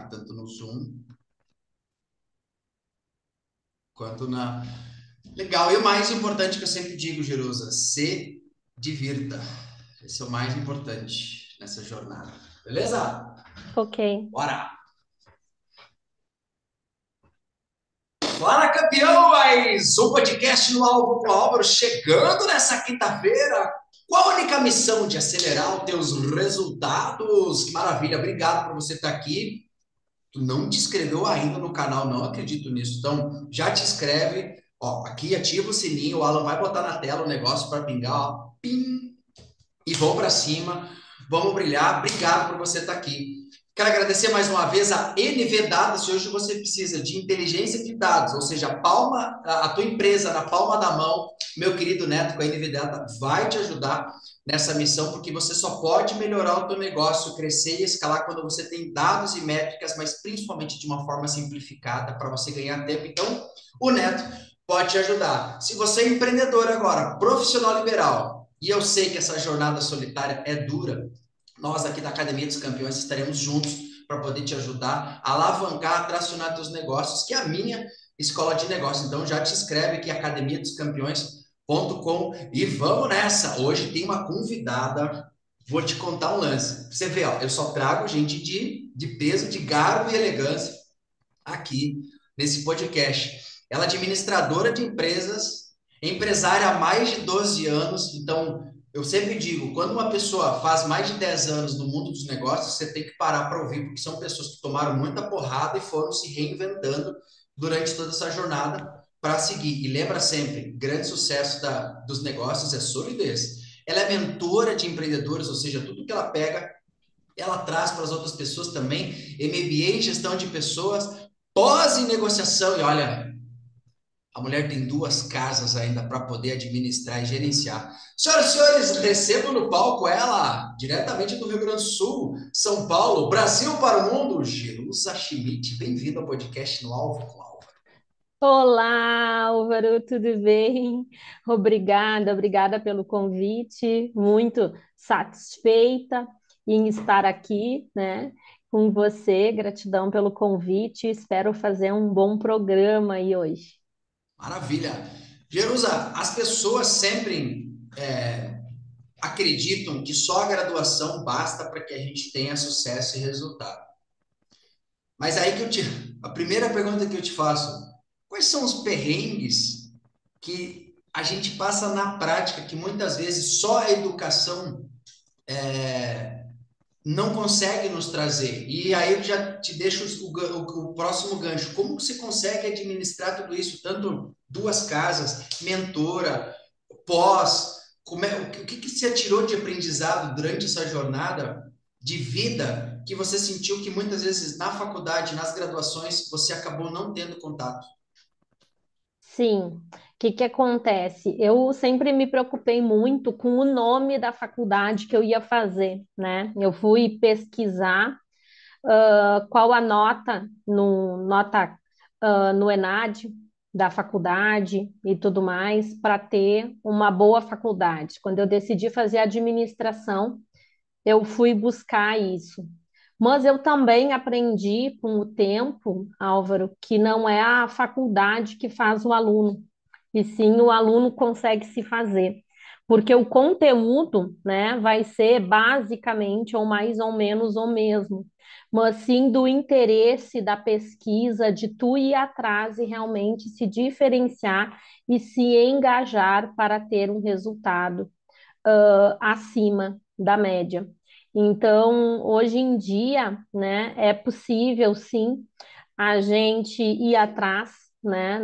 tanto no Zoom quanto na. Legal. E o mais importante que eu sempre digo, Jerusa, se divirta. Esse é o mais importante nessa jornada. Beleza? Ok. Bora! Fala, campeão! Mais um podcast no Alvo com o Álvaro chegando nessa quinta-feira com a única missão de acelerar os teus resultados. Que maravilha! Obrigado por você estar aqui. Tu não te inscreveu ainda no canal, não acredito nisso. Então, já te inscreve. Ó, aqui ativa o sininho, o Alan vai botar na tela o negócio para pingar, ó. Pim! E vão para cima. Vamos brilhar. Obrigado por você estar aqui. Quero agradecer mais uma vez a NV Data. Se hoje você precisa de inteligência de dados, ou seja, a tua empresa na palma da mão, meu querido Neto com a NV Data vai te ajudar nessa missão, porque você só pode melhorar o teu negócio, crescer e escalar quando você tem dados e métricas, mas principalmente de uma forma simplificada para você ganhar tempo. Então, o Neto pode te ajudar. Se você é empreendedor agora, profissional liberal, e eu sei que essa jornada solitária é dura, nós aqui da Academia dos Campeões estaremos juntos para poder te ajudar a alavancar, a tracionar teus negócios, que é a minha escola de negócio. Então já te inscreve aqui, academia dos campeões.com e vamos nessa. Hoje tem uma convidada, vou te contar um lance. Você vê, ó, eu só trago gente de peso, de garbo e elegância aqui nesse podcast. Ela é administradora de empresas, empresária há mais de 12 anos. Então, eu sempre digo, quando uma pessoa faz mais de 10 anos no mundo dos negócios, você tem que parar para ouvir, porque são pessoas que tomaram muita porrada e foram se reinventando durante toda essa jornada para seguir. E lembra sempre, grande sucesso dos negócios é solidez. Ela é mentora de empreendedores, ou seja, tudo que ela pega, ela traz para as outras pessoas também, MBA em gestão de pessoas, pós em negociação, e olha, a mulher tem duas casas ainda para poder administrar e gerenciar. Senhoras e senhores, recebo no palco ela, diretamente do Rio Grande do Sul, São Paulo, Brasil para o mundo, Jerusa Schmidt. Bem-vindo ao podcast no Alvo com Alvo. Olá, Álvaro, tudo bem? Obrigada pelo convite. Muito satisfeita em estar aqui, né, com você. Gratidão pelo convite. Espero fazer um bom programa aí hoje. Maravilha. Jerusa, as pessoas sempre acreditam que só a graduação basta para que a gente tenha sucesso e resultado. Mas aí a primeira pergunta que eu te faço, quais são os perrengues que a gente passa na prática, que muitas vezes só a educação não consegue nos trazer? E aí eu já te deixo o próximo gancho. Como que você consegue administrar tudo isso, tanto duas casas, mentora, pós, o que que você tirou de aprendizado durante essa jornada de vida que você sentiu que muitas vezes na faculdade, nas graduações, você acabou não tendo contato? Sim, o que acontece? Eu sempre me preocupei muito com o nome da faculdade que eu ia fazer, né? Eu fui pesquisar qual a nota no ENAD da faculdade e tudo mais para ter uma boa faculdade. Quando eu decidi fazer administração, eu fui buscar isso. Mas eu também aprendi com o tempo, Álvaro, que não é a faculdade que faz o aluno, e sim o aluno consegue se fazer. Porque o conteúdo, né, vai ser basicamente ou mais ou menos o mesmo, mas sim do interesse da pesquisa, de tu ir atrás e realmente se diferenciar e se engajar para ter um resultado acima da média. Então, hoje em dia, né, é possível sim a gente ir atrás, né?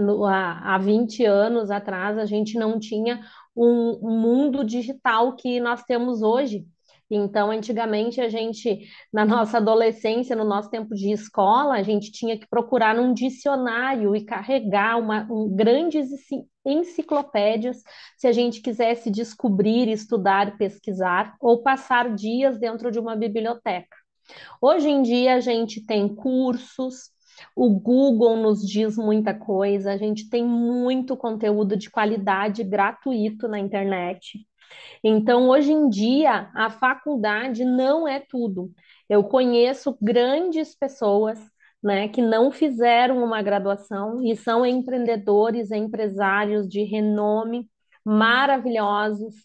Há 20 anos atrás, a gente não tinha um mundo digital que nós temos hoje. Então, antigamente, a gente, na nossa adolescência, no nosso tempo de escola, a gente tinha que procurar num dicionário e carregar grandes enciclopédias se a gente quisesse descobrir, estudar, pesquisar ou passar dias dentro de uma biblioteca. Hoje em dia a gente tem cursos, o Google nos diz muita coisa, a gente tem muito conteúdo de qualidade gratuito na internet. Então, hoje em dia, a faculdade não é tudo. Eu conheço grandes pessoas, né, que não fizeram uma graduação e são empreendedores, empresários de renome, maravilhosos,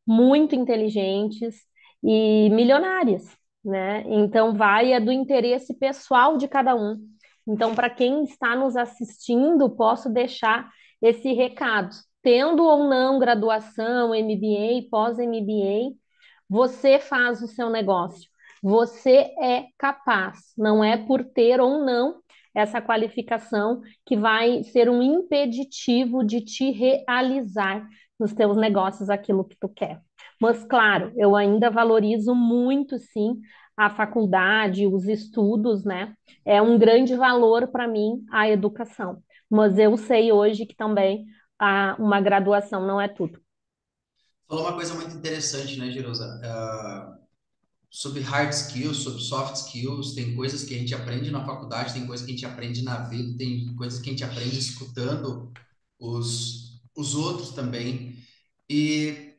muito inteligentes e milionários, né? Então vai é do interesse pessoal de cada um. Então, para quem está nos assistindo, posso deixar esse recado. Tendo ou não graduação, MBA, pós-MBA, você faz o seu negócio. Você é capaz. Não é por ter ou não essa qualificação que vai ser um impeditivo de te realizar nos teus negócios aquilo que tu quer. Mas, claro, eu ainda valorizo muito, sim, a faculdade, os estudos, né? É um grande valor para mim a educação. Mas eu sei hoje que também uma graduação não é tudo. Falou uma coisa muito interessante, né, Jerusa? Sobre hard skills, sobre soft skills, tem coisas que a gente aprende na faculdade, tem coisas que a gente aprende na vida, tem coisas que a gente aprende escutando os outros também. E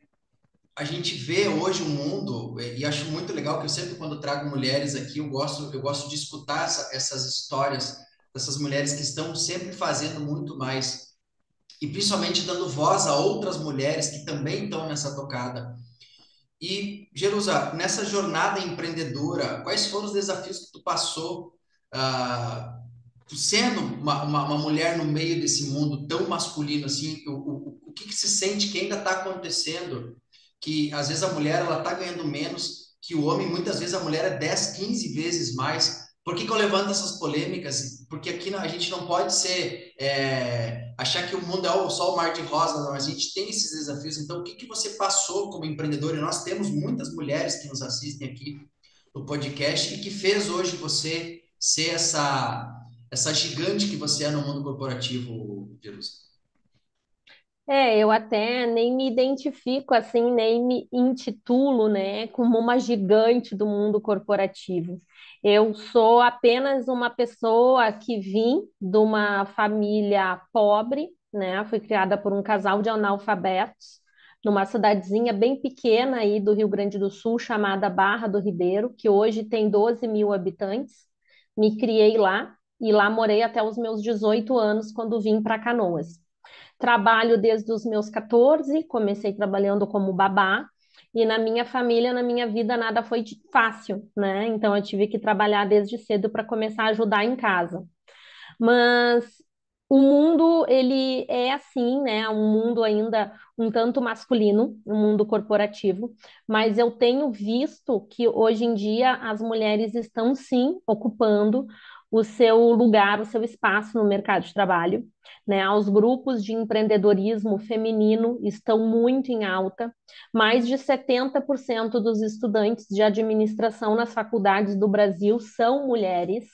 a gente vê hoje o mundo, e acho muito legal que eu sempre, quando trago mulheres aqui, eu gosto de escutar essas histórias dessas mulheres que estão sempre fazendo muito mais, e principalmente dando voz a outras mulheres que também estão nessa tocada. E, Jerusa, nessa jornada empreendedora, quais foram os desafios que tu passou, ah, sendo uma mulher no meio desse mundo tão masculino assim? O que se sente que ainda está acontecendo? Que às vezes a mulher ela está ganhando menos que o homem, muitas vezes a mulher é 10, 15 vezes mais. Por que que eu levanto essas polêmicas? Porque aqui a gente não pode achar que o mundo é só o mar de rosas, não. A gente tem esses desafios. Então, o que que você passou como empreendedor? E nós temos muitas mulheres que nos assistem aqui no podcast e que fez hoje você ser essa gigante que você é no mundo corporativo, Jerusalém. Eu até nem me identifico assim, nem me intitulo, né, como uma gigante do mundo corporativo. Eu sou apenas uma pessoa que vim de uma família pobre, né? Fui criada por um casal de analfabetos, numa cidadezinha bem pequena aí do Rio Grande do Sul, chamada Barra do Ribeiro, que hoje tem 12 mil habitantes. Me criei lá e lá morei até os meus 18 anos, quando vim para Canoas. Trabalho desde os meus 14, comecei trabalhando como babá, e na minha família, na minha vida, nada foi fácil, né? Então eu tive que trabalhar desde cedo para começar a ajudar em casa. Mas o mundo, ele é assim, né? Um mundo ainda um tanto masculino, um mundo corporativo, mas eu tenho visto que hoje em dia as mulheres estão sim ocupando o seu lugar, o seu espaço no mercado de trabalho, né? Os grupos de empreendedorismo feminino estão muito em alta. Mais de 70% dos estudantes de administração nas faculdades do Brasil são mulheres,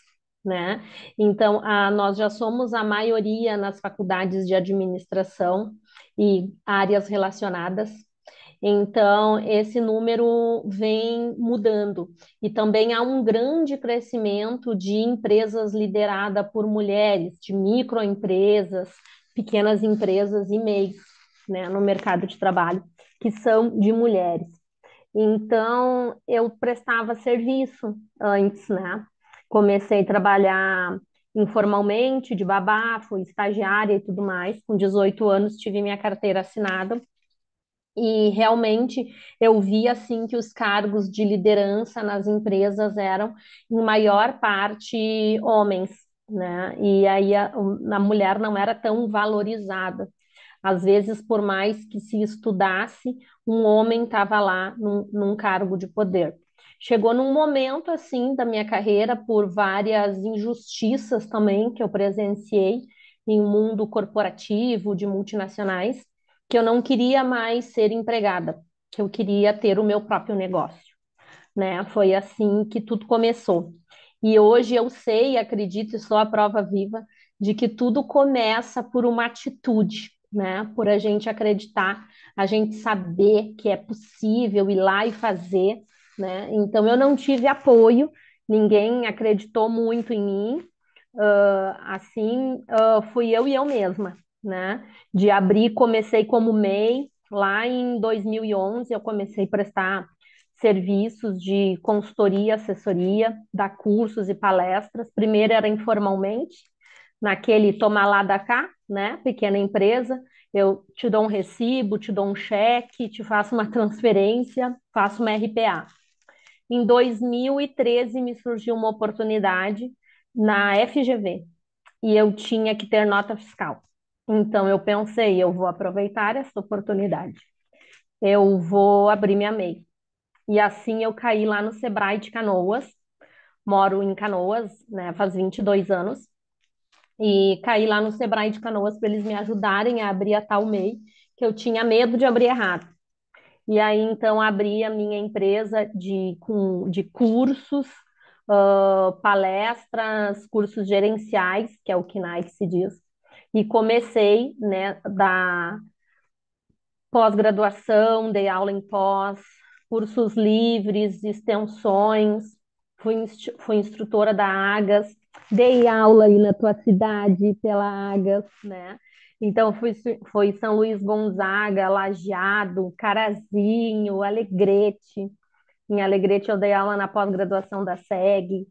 né? Então, nós já somos a maioria nas faculdades de administração e áreas relacionadas. Então, esse número vem mudando. E também há um grande crescimento de empresas lideradas por mulheres, de microempresas, pequenas empresas e MEIs, né, no mercado de trabalho, que são de mulheres. Então, eu prestava serviço antes, né? Comecei a trabalhar informalmente, de babá, fui estagiária e tudo mais. Com 18 anos, tive minha carteira assinada. E realmente eu vi assim que os cargos de liderança nas empresas eram, em maior parte, homens, né? E aí a mulher não era tão valorizada. Às vezes, por mais que se estudasse, um homem estava lá num cargo de poder. Chegou num momento assim da minha carreira, por várias injustiças também que eu presenciei em um mundo corporativo de multinacionais, que eu não queria mais ser empregada, que eu queria ter o meu próprio negócio, né? Foi assim que tudo começou. E hoje eu sei, acredito e sou a prova viva de que tudo começa por uma atitude, né? Por a gente acreditar, a gente saber que é possível ir lá e fazer, né? Então eu não tive apoio, ninguém acreditou muito em mim, fui eu e eu mesma, né? De abrir, comecei como MEI, lá em 2011 eu comecei a prestar serviços de consultoria, assessoria, dar cursos e palestras. Primeiro era informalmente, naquele toma lá da cá, né? Pequena empresa. Eu te dou um recibo, te dou um cheque, te faço uma transferência, faço uma RPA. Em 2013 me surgiu uma oportunidade na FGV e eu tinha que ter nota fiscal. Então eu pensei, eu vou aproveitar essa oportunidade. Eu vou abrir minha MEI. E assim eu caí lá no Sebrae de Canoas. Moro em Canoas, né, faz 22 anos. E caí lá no Sebrae de Canoas para eles me ajudarem a abrir a tal MEI, que eu tinha medo de abrir errado. E aí, então, abri a minha empresa de cursos, palestras, cursos gerenciais, que é o KNAI que se diz, e comecei, né, da pós-graduação, dei aula em pós, cursos livres, extensões, fui instrutora da Agas, dei aula aí na tua cidade pela Agas, né? Então, foi São Luís Gonzaga, Lajeado, Carazinho, Alegrete. Em Alegrete eu dei aula na pós-graduação da SEG.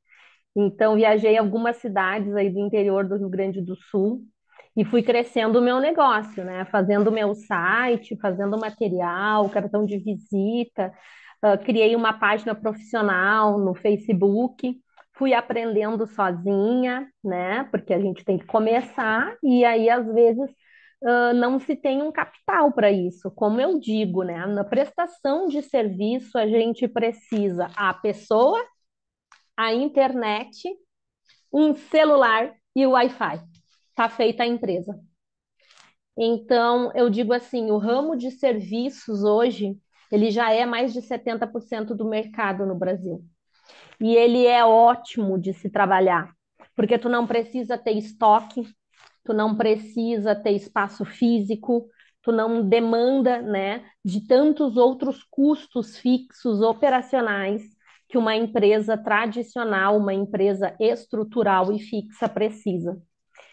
Então, viajei algumas cidades aí do interior do Rio Grande do Sul e fui crescendo o meu negócio, né? Fazendo o meu site, fazendo material, cartão de visita, criei uma página profissional no Facebook, fui aprendendo sozinha, né? Porque a gente tem que começar e aí, às vezes, não se tem um capital para isso. Como eu digo, né? Na prestação de serviço, a gente precisa a pessoa, a internet, um celular e o Wi-Fi. Está feita a empresa. Então, eu digo assim, o ramo de serviços hoje, ele já é mais de 70% do mercado no Brasil. E ele é ótimo de se trabalhar, porque tu não precisa ter estoque, tu não precisa ter espaço físico, tu não demanda, né, de tantos outros custos fixos operacionais que uma empresa tradicional, uma empresa estrutural e fixa precisa.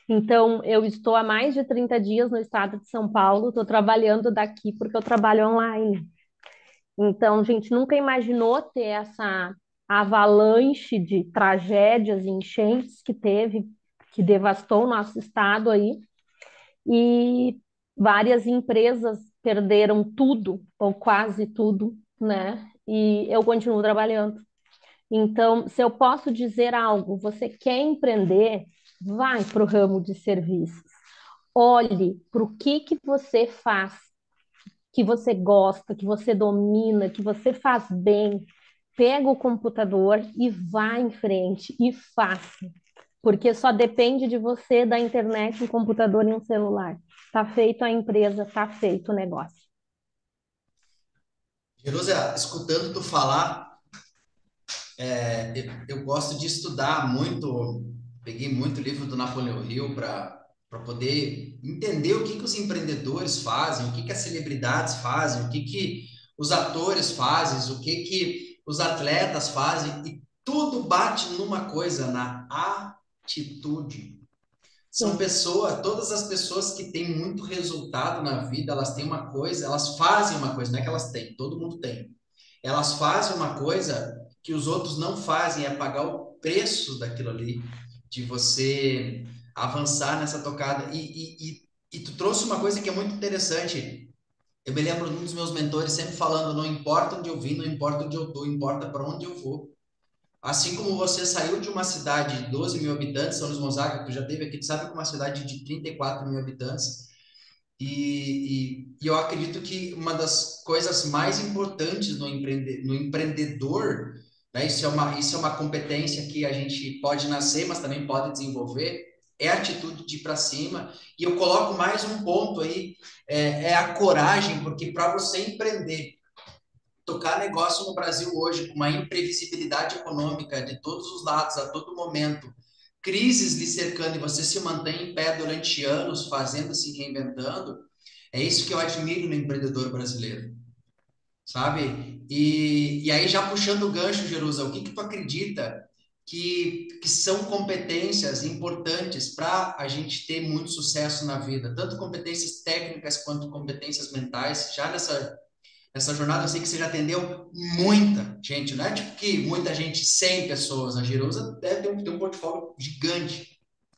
Então, eu estou há mais de 30 dias no estado de São Paulo, estou trabalhando daqui porque eu trabalho online. Então, a gente nunca imaginou ter essa avalanche de tragédias e enchentes que teve, que devastou o nosso estado aí, e várias empresas perderam tudo, ou quase tudo, né? E eu continuo trabalhando. Então, se eu posso dizer algo, você quer empreender, vai para o ramo de serviços. Olhe para o que você faz, que você gosta, que você domina, que você faz bem. Pega o computador e vá em frente e faça. Porque só depende de você, da internet, um computador e um celular. Está feito a empresa, está feito o negócio. Jerusa, escutando tu falar, eu gosto de estudar muito, peguei muito livro do Napoleão Hill para poder entender o que os empreendedores fazem, o que as celebridades fazem, o que os atores fazem, o que os atletas fazem, e tudo bate numa coisa, na atitude. São Sim, pessoas, todas as pessoas que têm muito resultado na vida, elas têm uma coisa, elas fazem uma coisa, não é que elas têm, todo mundo tem. Elas fazem uma coisa que os outros não fazem, é pagar o preço daquilo ali, de você avançar nessa tocada. E tu trouxe uma coisa que é muito interessante. Eu me lembro de um dos meus mentores sempre falando: não importa onde eu vim, não importa onde eu estou, importa para onde eu vou. Assim como você saiu de uma cidade de 12 mil habitantes, São Luís Gonzaga, que tu já teve aqui, tu sabe que é uma cidade de 34 mil habitantes, e eu acredito que uma das coisas mais importantes no empreendedor, né, isso é uma competência que a gente pode nascer, mas também pode desenvolver, é a atitude de ir para cima. E eu coloco mais um ponto aí, é a coragem, porque para você empreender, tocar negócio no Brasil hoje, com uma imprevisibilidade econômica de todos os lados, a todo momento, crises lhe cercando e você se mantém em pé durante anos, fazendo, se reinventando, é isso que eu admiro no empreendedor brasileiro, sabe? E aí, já puxando o gancho, Jerusa, o que tu acredita que são competências importantes para a gente ter muito sucesso na vida, tanto competências técnicas quanto competências mentais, já essa jornada, eu sei que você já atendeu muita gente, não é tipo que muita gente, 100 pessoas, a Jerusa deve ter um portfólio gigante.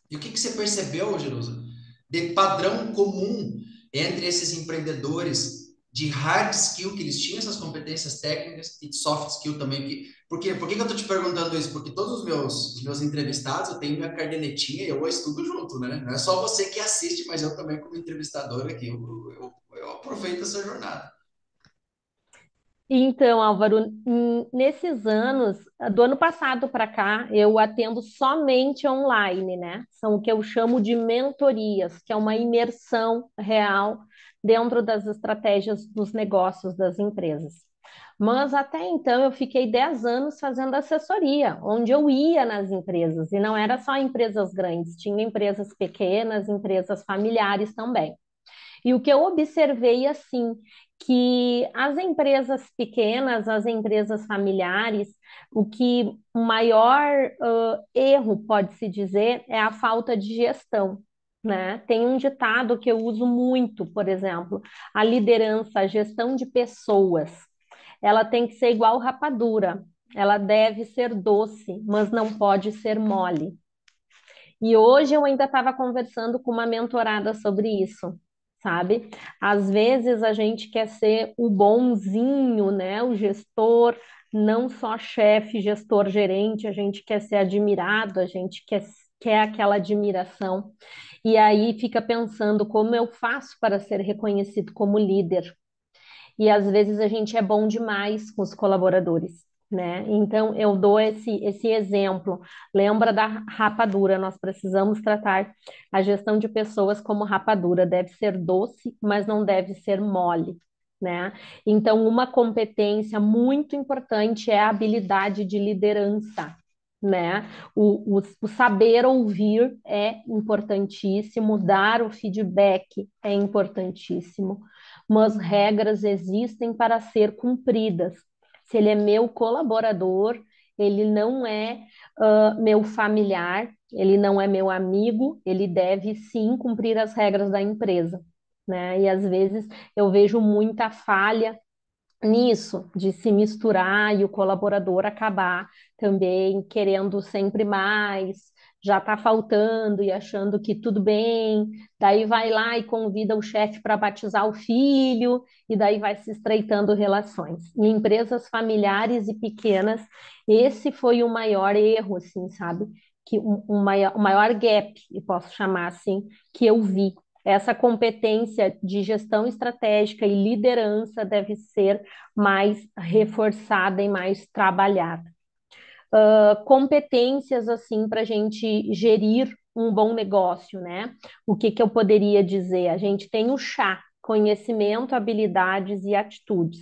E o que que você percebeu, Jerusa, de padrão comum entre esses empreendedores de hard skill, que eles tinham essas competências técnicas e de soft skill também? Por que que eu estou te perguntando isso? Porque todos os meus entrevistados, eu tenho minha cadernetinha e eu estudo junto, né? Não é só você que assiste, mas eu também, como entrevistador aqui, eu aproveito essa jornada. Então, Álvaro, nesses anos, do ano passado para cá, eu atendo somente online, né? São o que eu chamo de mentorias, que é uma imersão real dentro das estratégias dos negócios das empresas. Mas até então eu fiquei 10 anos fazendo assessoria, onde eu ia nas empresas, e não era só empresas grandes, tinha empresas pequenas, empresas familiares também. E o que eu observei assim, que as empresas pequenas, as empresas familiares, o maior erro, pode-se dizer, é a falta de gestão. Né? Tem um ditado que eu uso muito, por exemplo, a liderança, a gestão de pessoas, ela tem que ser igual rapadura, ela deve ser doce, mas não pode ser mole. E hoje eu ainda estava conversando com uma mentorada sobre isso, sabe? Às vezes a gente quer ser o bonzinho, né? O gestor, não só chefe, gestor, gerente, a gente quer ser admirado, a gente quer aquela admiração. E aí fica pensando como eu faço para ser reconhecido como líder. E às vezes a gente é bom demais com os colaboradores, né? Então eu dou esse exemplo. Lembra da rapadura? Nós precisamos tratar a gestão de pessoas como rapadura. Deve ser doce, mas não deve ser mole. Né? Então, uma competência muito importante é a habilidade de liderança, né? O saber ouvir é importantíssimo, dar o feedback é importantíssimo, mas regras existem para ser cumpridas. Se ele é meu colaborador, ele não é meu familiar, ele não é meu amigo, ele deve sim cumprir as regras da empresa, né? E às vezes eu vejo muita falha nisso, de se misturar e o colaborador acabar também querendo sempre mais, já está faltando e achando que tudo bem, daí vai lá e convida o chefe para batizar o filho, e daí vai se estreitando relações. Em empresas familiares e pequenas, esse foi o maior erro, assim, sabe? Que o maior gap, eu posso chamar assim, que eu vi. Essa competência de gestão estratégica e liderança deve ser mais reforçada e mais trabalhada. Competências assim para a gente gerir um bom negócio, né? O que que eu poderia dizer? A gente tem o chá, conhecimento, habilidades e atitudes.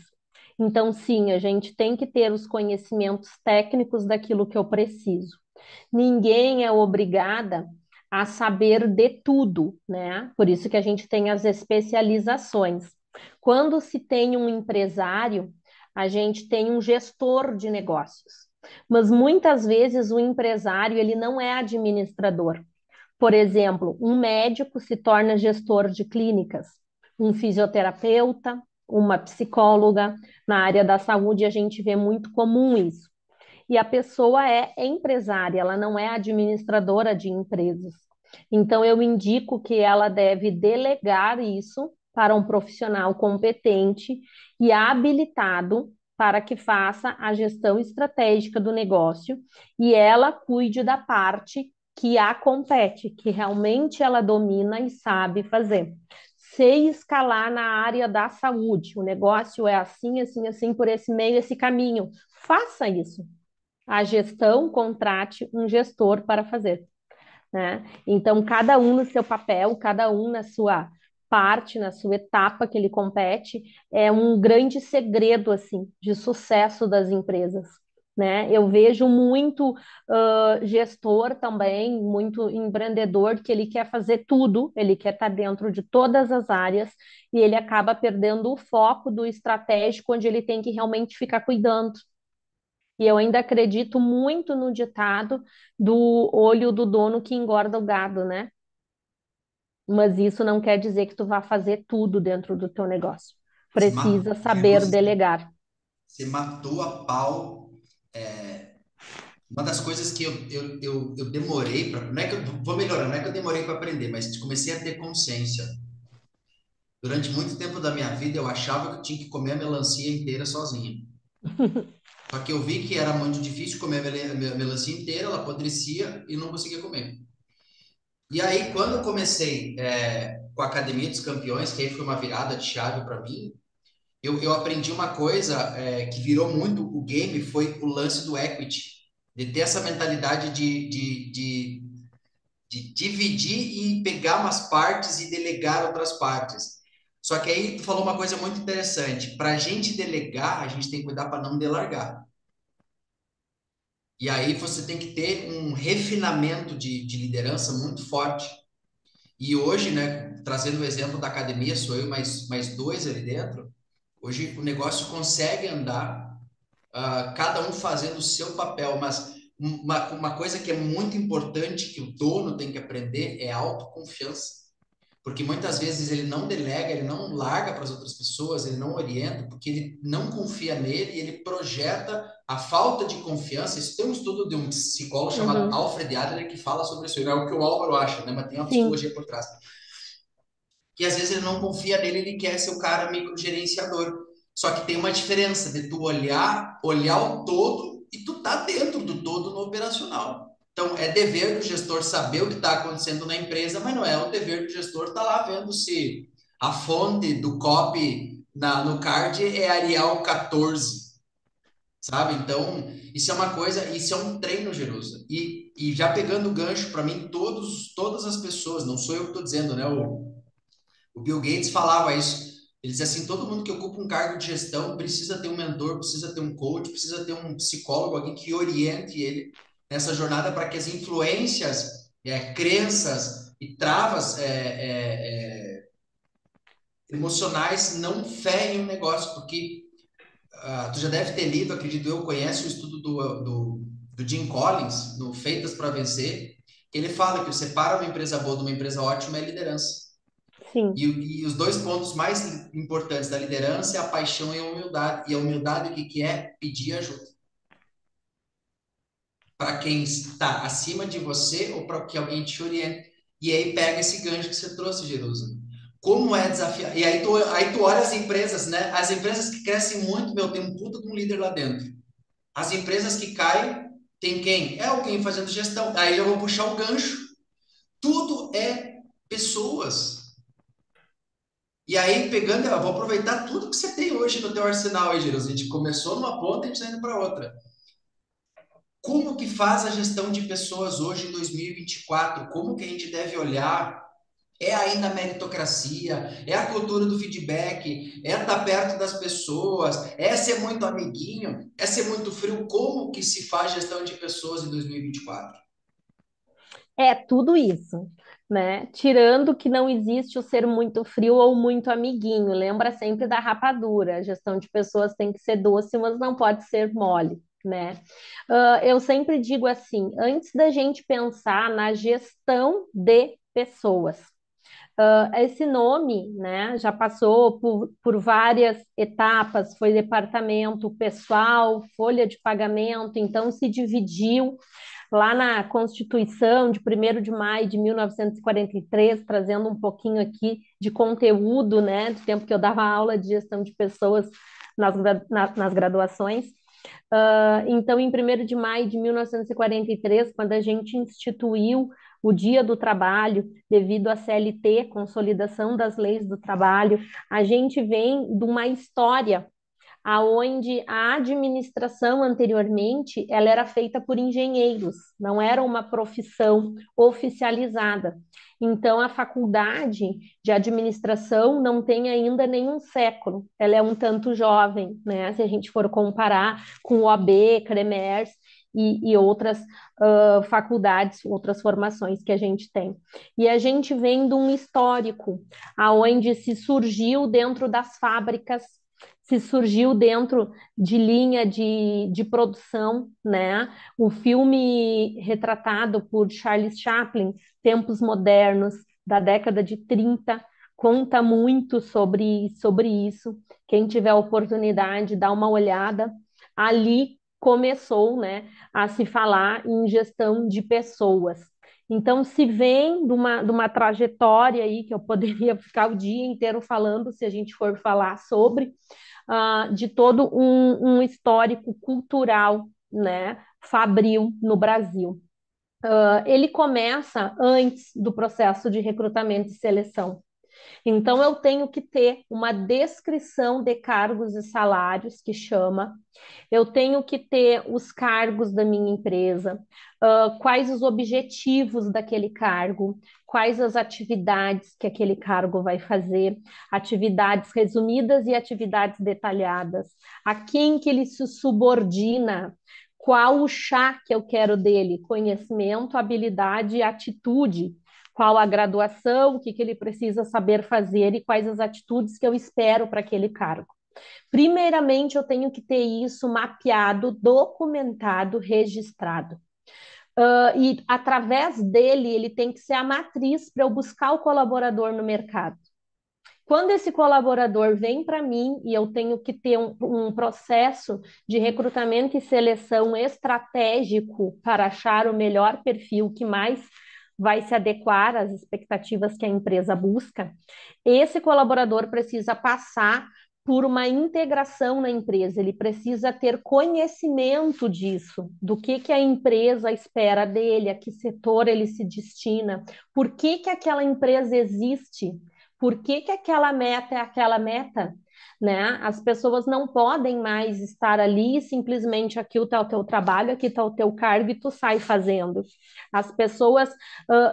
Então, sim, a gente tem que ter os conhecimentos técnicos daquilo que eu preciso. Ninguém é obrigada a saber de tudo, né? Por isso que a gente tem as especializações. Quando se tem um empresário, a gente tem um gestor de negócios. Mas muitas vezes o empresário ele não é administrador. Por exemplo, um médico se torna gestor de clínicas, um fisioterapeuta, uma psicóloga. Na área da saúde a gente vê muito comum isso. E a pessoa é empresária, ela não é administradora de empresas. Então, eu indico que ela deve delegar isso para um profissional competente e habilitado para que faça a gestão estratégica do negócio e ela cuide da parte que a compete, que realmente ela domina e sabe fazer. Sei escalar na área da saúde, o negócio é assim, assim, assim, por esse meio, esse caminho. Faça isso. A gestão contrate um gestor para fazer, né? Então, cada um no seu papel, cada um na sua parte, na sua etapa que ele compete, é um grande segredo, assim, de sucesso das empresas, né? Eu vejo muito gestor também, muito empreendedor, que ele quer fazer tudo, ele quer estar dentro de todas as áreas, e ele acaba perdendo o foco do estratégico, onde ele tem que realmente ficar cuidando. E eu ainda acredito muito no ditado do olho do dono que engorda o gado, né? Mas isso não quer dizer que tu vá fazer tudo dentro do teu negócio. Você precisa saber Jerusa, delegar. você matou a pau. Uma das coisas que eu demorei para. Não é que eu vou melhorar, não é que eu demorei para aprender, mas comecei a ter consciência. Durante muito tempo da minha vida, eu achava que eu tinha que comer a melancia inteira sozinha. Só que eu vi que era muito difícil comer a melancia inteira, ela apodrecia e não conseguia comer. E aí, quando eu comecei com a Academia dos Campeões, que aí foi uma virada de chave para mim, eu aprendi uma coisa que virou muito o game, foi o lance do equity, de ter essa mentalidade de dividir e pegar umas partes e delegar outras partes. Só que aí tu falou uma coisa muito interessante. Para a gente delegar, a gente tem que cuidar para não delargar. E aí você tem que ter um refinamento de liderança muito forte. E hoje, né, trazendo o exemplo da academia, sou eu mais dois ali dentro. Hoje o negócio consegue andar, cada um fazendo o seu papel, mas uma coisa que é muito importante que o dono tem que aprender é autoconfiança. Porque muitas vezes ele não delega, ele não larga para as outras pessoas, ele não orienta, porque ele não confia nele e ele projeta a falta de confiança. Isso tem um estudo de um psicólogo chamado Uhum. Alfred Adler que fala sobre isso. É o que o Álvaro acha, né? Mas tem uma Sim. psicologia por trás. Que às vezes ele não confia nele, ele quer ser o cara microgerenciador. Só que tem uma diferença de tu olhar o todo e tu tá dentro do todo no operacional. Então, é dever do gestor saber o que está acontecendo na empresa, mas não é o dever do gestor estar lá vendo se a fonte do copy no card é Arial 14, sabe? Então, isso é uma coisa, isso é um treino, Jerusa. E já pegando o gancho, para mim, todas as pessoas, não sou eu que estou dizendo, né? O Bill Gates falava isso. Ele dizia assim: todo mundo que ocupa um cargo de gestão precisa ter um mentor, precisa ter um coach, precisa ter um psicólogo, alguém que oriente ele nessa jornada para que as influências, crenças e travas emocionais não ferrem o negócio, porque tu já deve ter lido, acredito eu, conhece o estudo do Jim Collins, no Feitas para Vencer, que ele fala que o separa uma empresa boa de uma empresa ótima é a liderança. Sim. E os dois pontos mais importantes da liderança é a paixão e a humildade. E a humildade, o que, que é? Pedir ajuda. Para quem está acima de você ou para que alguém te oriente. E aí pega esse gancho que você trouxe, Jerusa. Como é desafiar? E aí tu olha as empresas, né? As empresas que crescem muito, meu, tem um puta de um líder lá dentro. As empresas que caem, tem quem? É alguém fazendo gestão. Aí eu vou puxar o gancho. Tudo é pessoas. E aí, pegando, eu vou aproveitar tudo que você tem hoje no teu arsenal aí, Giros. A gente começou numa ponta e a gente está indo para outra. Como que faz a gestão de pessoas hoje em 2024? Como que a gente deve olhar? É ainda a meritocracia? É a cultura do feedback? É estar perto das pessoas? É ser muito amiguinho? É ser muito frio? Como que se faz gestão de pessoas em 2024? É tudo isso, né? Tirando que não existe o ser muito frio ou muito amiguinho. Lembra sempre da rapadura. A gestão de pessoas tem que ser doce, mas não pode ser mole, né? Eu sempre digo assim, antes da gente pensar na gestão de pessoas, esse nome, né, já passou por várias etapas, foi departamento pessoal, folha de pagamento, então se dividiu lá na Constituição de 1º de maio de 1943, trazendo um pouquinho aqui de conteúdo, né, do tempo que eu dava aula de gestão de pessoas nas graduações. Então, em 1º de maio de 1943, quando a gente instituiu o Dia do Trabalho, devido à CLT, Consolidação das Leis do Trabalho, a gente vem de uma história aonde a administração anteriormente ela era feita por engenheiros, não era uma profissão oficializada. Então, a faculdade de administração não tem ainda nenhum século, ela é um tanto jovem, né? Se a gente for comparar com o AB, CREMERS e outras faculdades, outras formações que a gente tem. E a gente vem de um histórico aonde se surgiu dentro das fábricas, se surgiu dentro de linha de produção, né? O filme retratado por Charles Chaplin, Tempos Modernos, da década de 30, conta muito sobre isso. Quem tiver oportunidade, dá uma olhada. Ali começou, né, a se falar em gestão de pessoas. Então, se vem de uma trajetória aí, que eu poderia ficar o dia inteiro falando, se a gente for falar sobre, de todo um histórico cultural, né, fabril no Brasil. Ele começa antes do processo de recrutamento e seleção. Então, eu tenho que ter uma descrição de cargos e salários, que chama. Eu tenho que ter os cargos da minha empresa, quais os objetivos daquele cargo, quais as atividades que aquele cargo vai fazer, atividades resumidas e atividades detalhadas, a quem que ele se subordina, qual o chá que eu quero dele, conhecimento, habilidade e atitude, qual a graduação, o que que ele precisa saber fazer e quais as atitudes que eu espero para aquele cargo. Primeiramente, eu tenho que ter isso mapeado, documentado, registrado. E através dele, ele tem que ser a matriz para eu buscar o colaborador no mercado. Quando esse colaborador vem para mim e eu tenho que ter um processo de recrutamento e seleção estratégico para achar o melhor perfil que mais vai se adequar às expectativas que a empresa busca, esse colaborador precisa passar por uma integração na empresa, ele precisa ter conhecimento disso, do que a empresa espera dele, a que setor ele se destina, por que aquela empresa existe, por que aquela meta é aquela meta, né? As pessoas não podem mais estar ali simplesmente aqui está o teu trabalho, aqui está o teu cargo e tu sai fazendo. As pessoas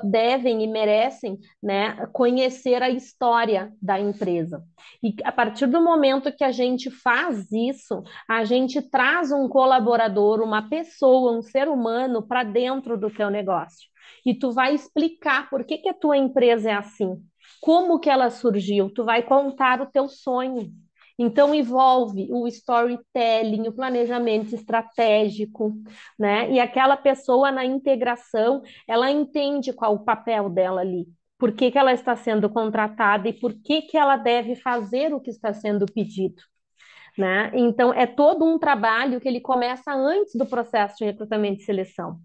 devem e merecem, né, conhecer a história da empresa. E a partir do momento que a gente faz isso, a gente traz um colaborador, uma pessoa, um ser humano para dentro do teu negócio. E tu vai explicar por que a tua empresa é assim, como que ela surgiu, tu vai contar o teu sonho. Então, envolve o storytelling, o planejamento estratégico, né? E aquela pessoa na integração, ela entende qual o papel dela ali, por que ela está sendo contratada e por que ela deve fazer o que está sendo pedido, né? Então, é todo um trabalho que ele começa antes do processo de recrutamento e seleção.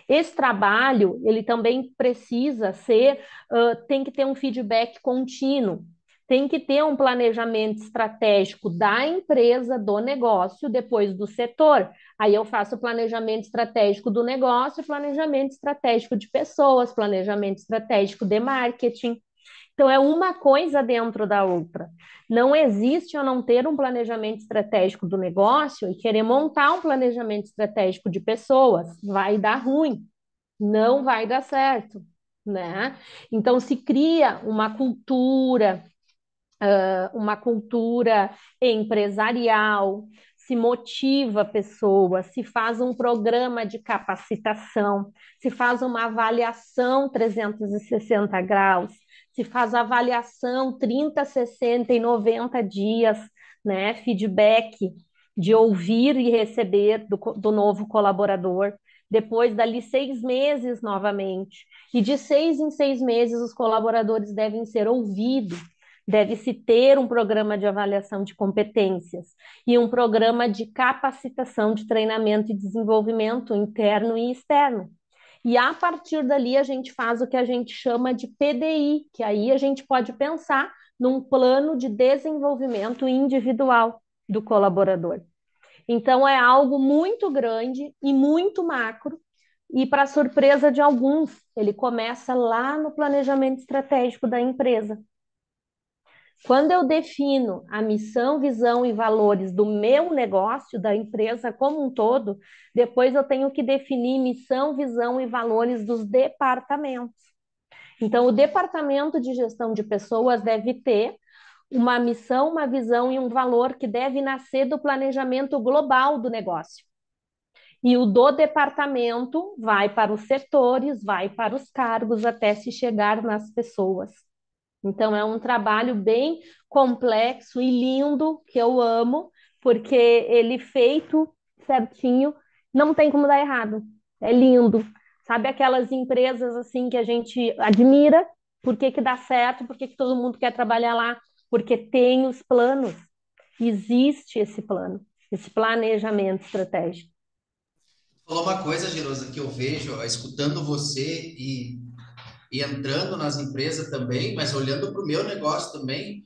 Esse trabalho, ele também precisa ser, tem que ter um feedback contínuo, tem que ter um planejamento estratégico da empresa, do negócio, depois do setor. Aí eu faço o planejamento estratégico do negócio, planejamento estratégico de pessoas, planejamento estratégico de marketing. Então, é uma coisa dentro da outra. Não existe eu não ter um planejamento estratégico do negócio e querer montar um planejamento estratégico de pessoas. Vai dar ruim, não vai dar certo, né? Então, se cria uma cultura empresarial, se motiva pessoas, se faz um programa de capacitação, se faz uma avaliação 360 graus, se faz avaliação 30, 60 e 90 dias, né? Feedback de ouvir e receber do novo colaborador. Depois, dali 6 meses novamente. E de 6 em 6 meses, os colaboradores devem ser ouvidos. Deve-se ter um programa de avaliação de competências e um programa de capacitação, de treinamento e desenvolvimento interno e externo. E a partir dali a gente faz o que a gente chama de PDI, que aí a gente pode pensar num plano de desenvolvimento individual do colaborador. Então é algo muito grande e muito macro, e para surpresa de alguns, ele começa lá no planejamento estratégico da empresa. Quando eu defino a missão, visão e valores do meu negócio, da empresa como um todo, depois eu tenho que definir missão, visão e valores dos departamentos. Então, o departamento de gestão de pessoas deve ter uma missão, uma visão e um valor que deve nascer do planejamento global do negócio. E o do departamento vai para os setores, vai para os cargos, até se chegar nas pessoas. Então, é um trabalho bem complexo e lindo, que eu amo, porque ele feito certinho, não tem como dar errado. É lindo. Sabe aquelas empresas assim que a gente admira Por que que dá certo? Por que que todo mundo quer trabalhar lá? Porque tem os planos. Existe esse plano, esse planejamento estratégico. Falou uma coisa, Gerosa, que eu vejo, ó, escutando você e entrando nas empresas também, mas olhando para o meu negócio também.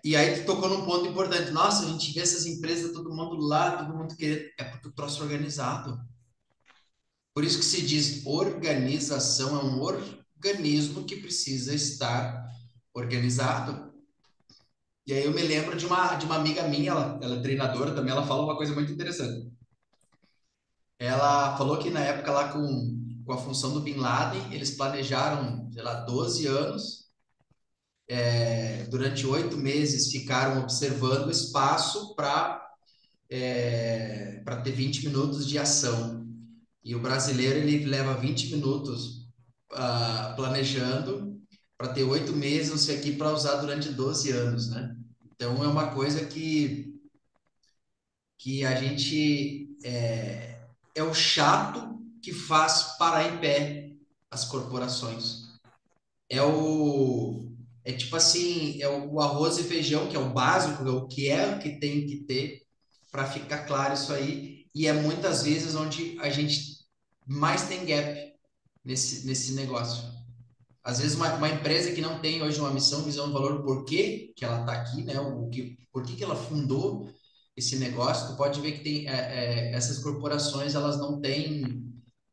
E aí tu tocou num ponto importante. Nossa, a gente vê essas empresas, todo mundo lá, todo mundo querendo. É porque o troço é organizado. Por isso que se diz organização é um organismo que precisa estar organizado. E aí eu me lembro de uma amiga minha, ela é treinadora também, ela fala uma coisa muito interessante. Ela falou que na época lá com a função do Bin Laden, eles planejaram, sei lá, 12 anos, durante 8 meses ficaram observando o espaço para ter 20 minutos de ação. E o brasileiro ele leva 20 minutos planejando para ter 8 meses, não sei aqui, para usar durante 12 anos, né? Então é uma coisa que a gente é o chato que faz parar em pé as corporações. É tipo assim, é o arroz e feijão, que é o básico, é o que tem que ter para ficar claro isso aí. E é muitas vezes onde a gente mais tem gap nesse negócio. Às vezes uma empresa que não tem hoje uma missão, visão, valor, por que que ela está aqui, né? Por que que ela fundou esse negócio? Tu pode ver que tem essas corporações, elas não têm,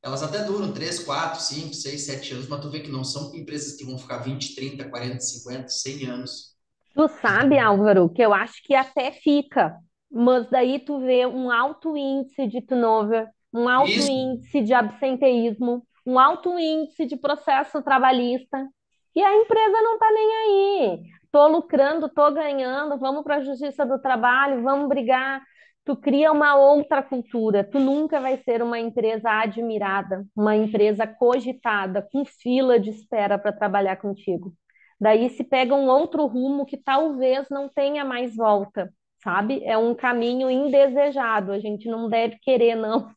elas até duram 3, 4, 5, 6, 7 anos, mas tu vê que não são empresas que vão ficar 20, 30, 40, 50, 100 anos. Tu sabe, Álvaro, que eu acho que até fica, mas daí tu vê um alto índice de turnover, um alto Isso. índice de absenteísmo, um alto índice de processo trabalhista, e a empresa não está nem aí. Tô lucrando, tô ganhando, vamos para a Justiça do Trabalho, vamos brigar. Tu cria uma outra cultura. Tu nunca vai ser uma empresa admirada, uma empresa cogitada, com fila de espera para trabalhar contigo. Daí se pega um outro rumo que talvez não tenha mais volta, sabe? É um caminho indesejado, a gente não deve querer, não.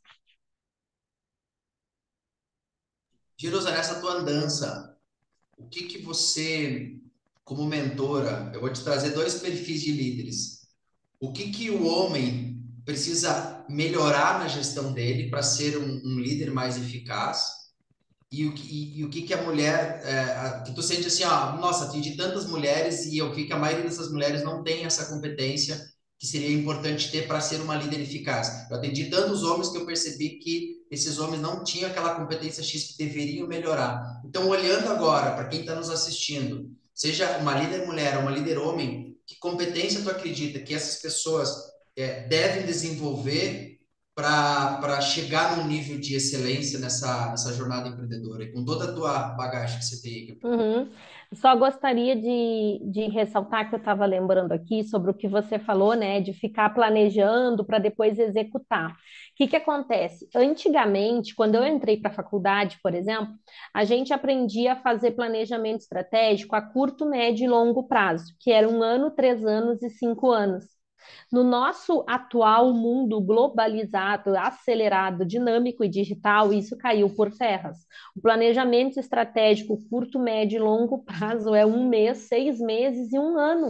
Girosa, nessa tua andança, o que que você, como mentora, eu vou te trazer dois perfis de líderes. O que que o homem precisa melhorar na gestão dele para ser um líder mais eficaz? E o que que a mulher, que tu sente assim, ó, nossa, atendi tantas mulheres e eu vi que a maioria dessas mulheres não tem essa competência que seria importante ter para ser uma líder eficaz. Eu atendi tantos homens que eu percebi que esses homens não tinham aquela competência X que deveriam melhorar. Então, olhando agora para quem está nos assistindo, seja uma líder mulher ou uma líder homem, que competência tu acredita que essas pessoas devem desenvolver para chegar num nível de excelência nessa jornada empreendedora e com toda a tua bagagem que você tem aqui? Uhum. Só gostaria de ressaltar que eu estava lembrando aqui sobre o que você falou, né, de ficar planejando para depois executar. O que que acontece? Antigamente, quando eu entrei para a faculdade, por exemplo, a gente aprendia a fazer planejamento estratégico a curto, médio e longo prazo, que era 1 ano, 3 anos e 5 anos. No nosso atual mundo globalizado, acelerado, dinâmico e digital, isso caiu por terras. O planejamento estratégico curto, médio e longo prazo é 1 mês, 6 meses e 1 ano.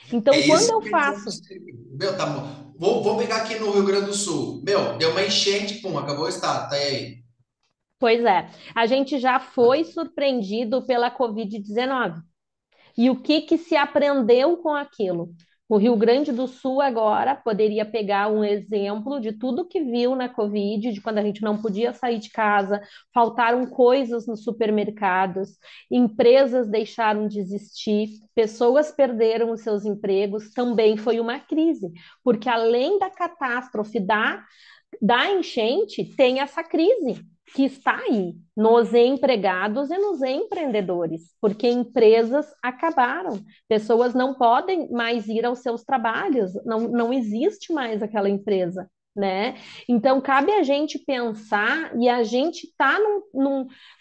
É Então, quando isso eu que eu quero faço, dizer. Meu, tá bom. Vou pegar aqui no Rio Grande do Sul. Meu, deu uma enchente, pum, acabou o estado, tá aí. pois é, a gente já foi surpreendido pela Covid-19. E o que que se aprendeu com aquilo? O Rio Grande do Sul agora poderia pegar um exemplo de tudo que viu na Covid, de quando a gente não podia sair de casa, faltaram coisas nos supermercados, empresas deixaram de existir, pessoas perderam os seus empregos, também foi uma crise, porque além da catástrofe da enchente, tem essa crise que está aí nos empregados e nos empreendedores, porque empresas acabaram, pessoas não podem mais ir aos seus trabalhos, não existe mais aquela empresa, né? Então, cabe a gente pensar e a gente está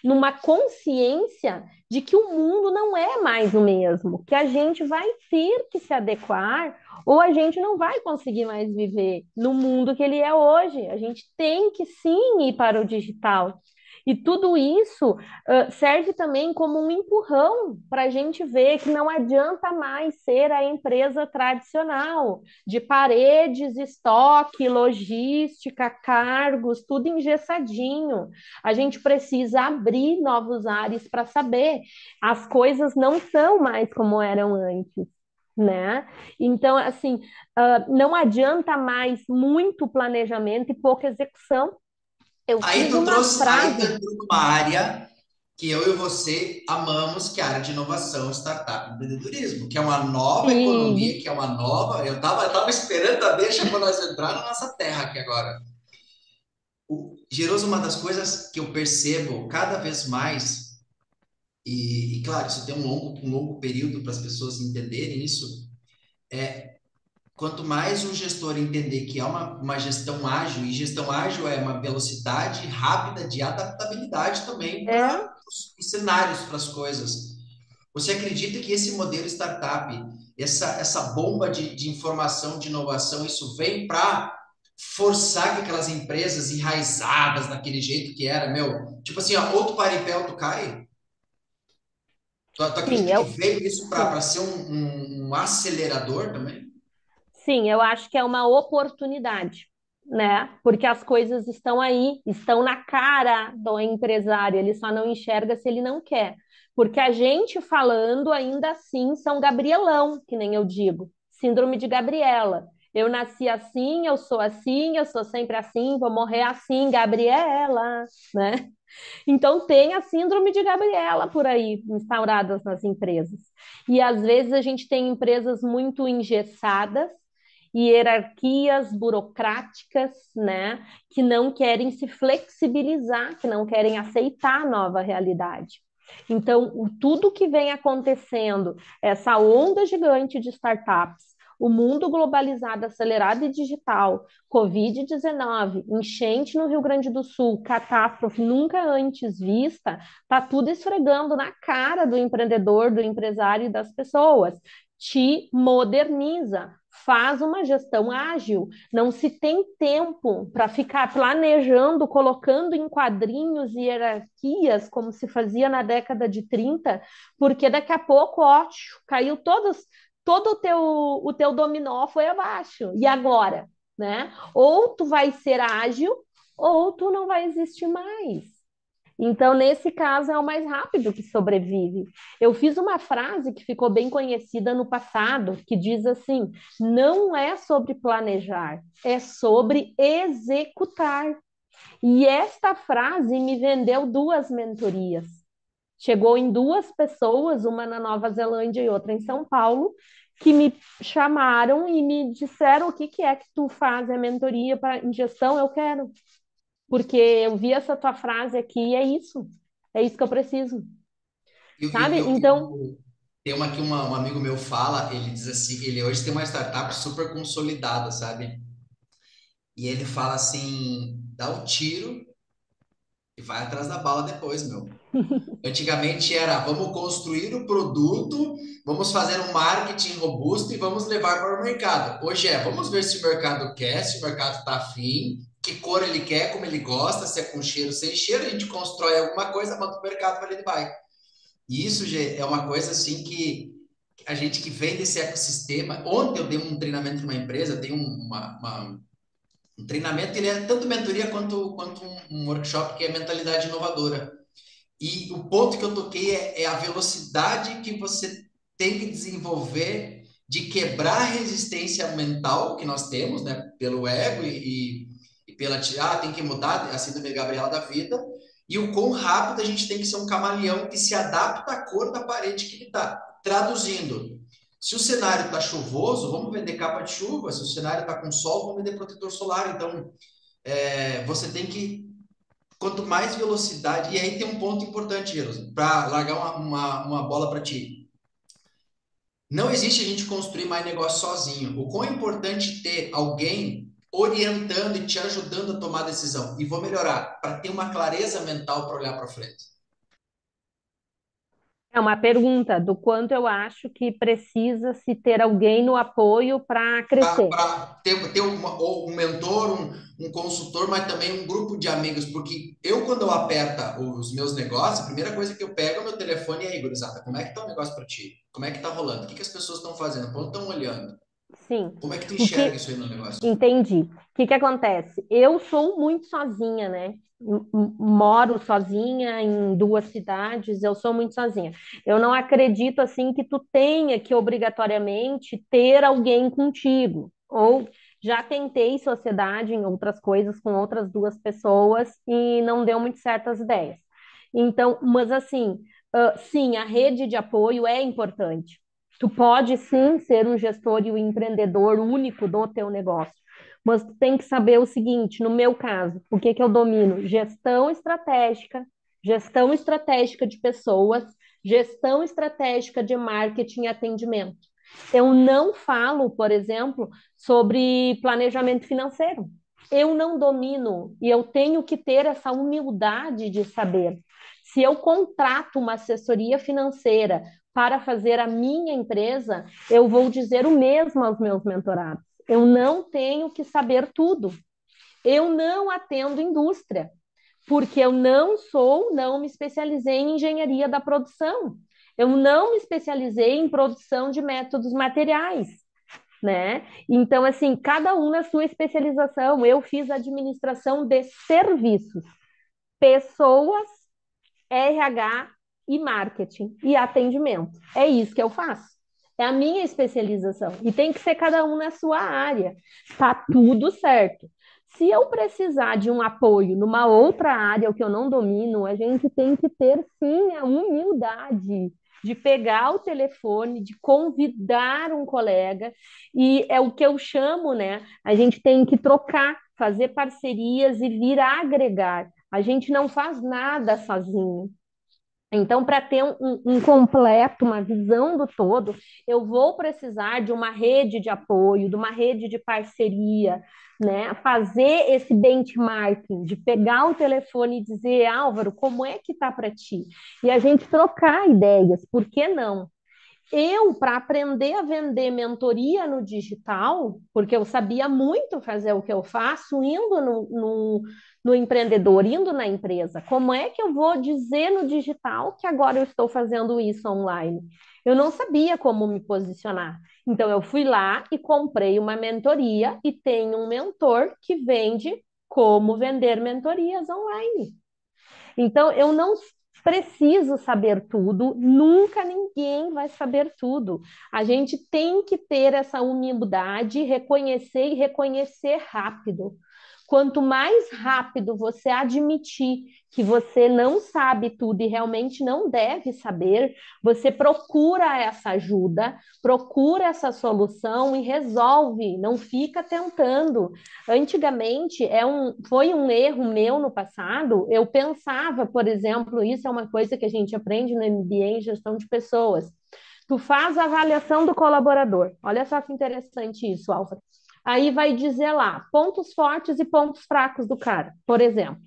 numa consciência de que o mundo não é mais o mesmo, que a gente vai ter que se adequar ou a gente não vai conseguir mais viver no mundo que ele é hoje. A gente tem que sim ir para o digital. E tudo isso serve também como um empurrão para a gente ver que não adianta mais ser a empresa tradicional, de paredes, estoque, logística, cargos, tudo engessadinho. A gente precisa abrir novos ares para saber. As coisas não são mais como eram antes. Né? Então, assim, não adianta mais muito planejamento e pouca execução. Eu fiz uma Aí tu frase. entrou numa área que eu e você amamos, que é a área de inovação, startup e empreendedorismo, que é uma nova economia, Sim, que é uma nova. Eu tava esperando a deixa para nós entrar na nossa terra aqui agora. Geroso, uma das coisas que eu percebo cada vez mais, e claro, isso tem um longo período para as pessoas entenderem isso, quanto mais o gestor entender que é uma gestão ágil, e gestão ágil é uma velocidade rápida de adaptabilidade também é, para os cenários, para as coisas. Você acredita que esse modelo startup, essa bomba de informação, de inovação, isso vem para forçar que aquelas empresas enraizadas daquele jeito que era, meu, tipo assim, ó, ou tu para em pé ou tu cai? Tu sim, acredita que veio isso sim, para ser um acelerador também? sim, eu acho que é uma oportunidade, né? Porque as coisas estão aí, estão na cara do empresário, ele só não enxerga se ele não quer. Porque a gente falando ainda assim são Gabrielão, que nem eu digo, síndrome de Gabriela. Eu nasci assim, eu sou sempre assim, vou morrer assim, Gabriela, né? Então, tem a síndrome de Gabriela por aí instauradas nas empresas. E às vezes a gente tem empresas muito engessadas, hierarquias burocráticas, né, que não querem se flexibilizar, que não querem aceitar a nova realidade. Então, tudo que vem acontecendo, essa onda gigante de startups, o mundo globalizado, acelerado e digital, Covid-19, enchente no Rio Grande do Sul, catástrofe nunca antes vista, tá tudo esfregando na cara do empreendedor, do empresário e das pessoas. Te moderniza, faz uma gestão ágil. Não se tem tempo para ficar planejando, colocando em quadrinhos e hierarquias, como se fazia na década de 30, porque daqui a pouco, ó, caiu todo o teu dominó foi abaixo. E agora? Né? Ou tu vai ser ágil, ou tu não vai existir mais. Então, nesse caso, é o mais rápido que sobrevive. Eu fiz uma frase que ficou bem conhecida no passado, que diz assim: não é sobre planejar, é sobre executar. E esta frase me vendeu duas mentorias. Chegou em duas pessoas, uma na Nova Zelândia e outra em São Paulo, que me chamaram e me disseram o que que é que tu faz, é mentoria para ingestão, eu quero, porque eu vi essa tua frase aqui e é isso que eu preciso, sabe? Então, Tem uma que um amigo meu fala, ele diz assim, ele hoje tem uma startup super consolidada, sabe? E ele fala assim, dá o tiro e vai atrás da bala depois, meu. Antigamente era, vamos construir o produto, vamos fazer um marketing robusto e vamos levar para o mercado. Hoje é, vamos ver se o mercado quer, se o mercado está afim, que cor ele quer, como ele gosta, se é com cheiro, sem cheiro, a gente constrói alguma coisa, manda para o mercado, para ele vai. E isso, Gê, é uma coisa assim que a gente que vem desse ecossistema. Ontem eu dei um treinamento numa empresa, dei um treinamento, ele é tanto mentoria quanto um workshop que é mentalidade inovadora. E o ponto que eu toquei é a velocidade que você tem que desenvolver de quebrar a resistência mental que nós temos, né, pelo ego e pela, tem que mudar, a síndrome de Gabriela da vida, e o quão rápido a gente tem que ser um camaleão que se adapta à cor da parede que ele está. Traduzindo, se o cenário está chuvoso, vamos vender capa de chuva, se o cenário está com sol, vamos vender protetor solar. Então, você tem que quanto mais velocidade, e aí tem um ponto importante, Jerusalém, para largar uma bola para ti. Não existe a gente construir mais negócio sozinho. O quão é importante ter alguém orientando e te ajudando a tomar decisão. E vou melhorar, para ter uma clareza mental para olhar para frente. É uma pergunta do quanto eu acho que precisa se ter alguém no apoio para crescer. Para ter ou um mentor, um consultor, mas também um grupo de amigos, porque eu, quando eu aperto os meus negócios, a primeira coisa que eu pego é o meu telefone e aí, gurizada, como é que tá o negócio para ti? Como é que tá rolando? O que que as pessoas estão fazendo? Como estão olhando? Sim. Como é que tu O enxerga que isso aí no negócio? Entendi. O que acontece? Eu sou muito sozinha, né? Moro sozinha em duas cidades, eu sou muito sozinha. Eu não acredito assim que tu tenha que obrigatoriamente ter alguém contigo. Ou já tentei sociedade em outras coisas com outras duas pessoas e não deu muito certas ideias. Então, mas assim, sim, a rede de apoio é importante. Tu pode sim ser um gestor e um empreendedor único do teu negócio, mas tu tem que saber o seguinte, no meu caso, o que que eu domino? Gestão estratégica de pessoas, gestão estratégica de marketing e atendimento. Eu não falo, por exemplo, sobre planejamento financeiro. Eu não domino e eu tenho que ter essa humildade de saber. Se eu contrato uma assessoria financeira para fazer a minha empresa, eu vou dizer o mesmo aos meus mentorados. Eu não tenho que saber tudo. Eu não atendo indústria, porque eu não me especializei em engenharia da produção. Eu não me especializei em produção de métodos materiais, né? Então, assim, cada um na sua especialização. Eu fiz administração de serviços, pessoas, RH e marketing e atendimento. É isso que eu faço. É a minha especialização. E tem que ser cada um na sua área. Tá tudo certo. Se eu precisar de um apoio numa outra área que eu não domino, a gente tem que ter sim a humildade de pegar o telefone, de convidar um colega, e é o que eu chamo, né? A gente tem que trocar, fazer parcerias e vir a agregar. A gente não faz nada sozinho. Então, para ter um completo, uma visão do todo, eu vou precisar de uma rede de apoio, de uma rede de parceria, né? Fazer esse benchmarking, de pegar o telefone e dizer, Álvaro, como é que tá para ti? E a gente trocar ideias, por que não? Eu, para aprender a vender mentoria no digital, porque eu sabia muito fazer o que eu faço, indo no empreendedor, indo na empresa, como é que eu vou dizer no digital que agora eu estou fazendo isso online? Eu não sabia como me posicionar. Então, eu fui lá e comprei uma mentoria e tenho um mentor que vende como vender mentorias online. Então, eu não preciso saber tudo, nunca ninguém vai saber tudo. A gente tem que ter essa humildade, reconhecer e reconhecer rápido. Quanto mais rápido você admitir que você não sabe tudo e realmente não deve saber, você procura essa ajuda, procura essa solução e resolve, não fica tentando. Antigamente, foi um erro meu no passado. Eu pensava, por exemplo, isso é uma coisa que a gente aprende no MBA em gestão de pessoas. Tu faz a avaliação do colaborador. Olha só que interessante isso, Álvaro. Aí vai dizer lá pontos fortes e pontos fracos do cara, por exemplo.